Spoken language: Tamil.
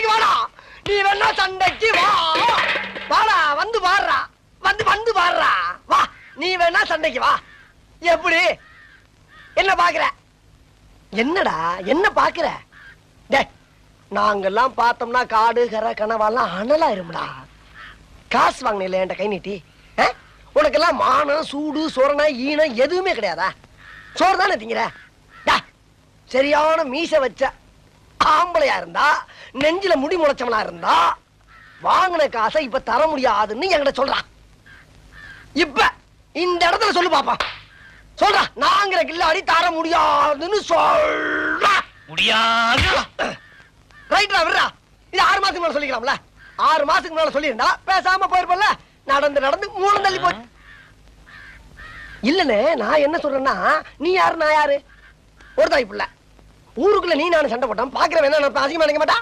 சண்டைக்கு வாடா. நீ வேணா சண்டைக்கு வா. வாடா, வந்து பாடுறா. வந்து பாடுறா. வா, நீ வேணா சண்டைக்கு வா. எப்படி? என்ன பாக்குற? என்னடா என்ன பாக்குற? டேய், நாங்கெல்லாம் பார்த்தோம்னா காடு கரை கனவாலாம் அனலாயிரும்டா. காசு வாங்கின என்கிட்ட கை நீட்டி. உனக்கெல்லாம் மானம் சூடு சொரணை ஈனம் எதுவுமே கிடையாதா? சோறு தானே திங்கிற? சரியான மீச வச்ச ஆம்பளையா இருந்தா, நெஞ்சில முடி முளைச்சவனா இருந்தா, வாங்கின காசை இப்ப தர முடியாதுன்னு என்கிட்ட சொல்றான். இப்ப இந்த இடத்துல சொல்லு பாப்பா. சொல்றா, நாங்கிற கில்லாடி தர முடியாதுன்னு சொல்றா. முடியாது. ரைட்ரா, விடுறா. இது 6 மாசத்துக்கு மேல சொல்லிக்கலாம்ல. 6 மாசத்துக்கு மேல சொல்லியிருந்தா பேசாம போயிருப்பல. நடந்து மூணு தள்ளி போச்சு. இல்லனே, நான் என்ன சொல்றேன்னா, நீ யாரு நான் யாரு? ஒரு தாய் பிள்ளை. ஊருக்குள்ள நீ நானும் சண்டை போட்டோம். பாக்குறவன் என்ன அசிங்கமா நினைக்க மாட்டா?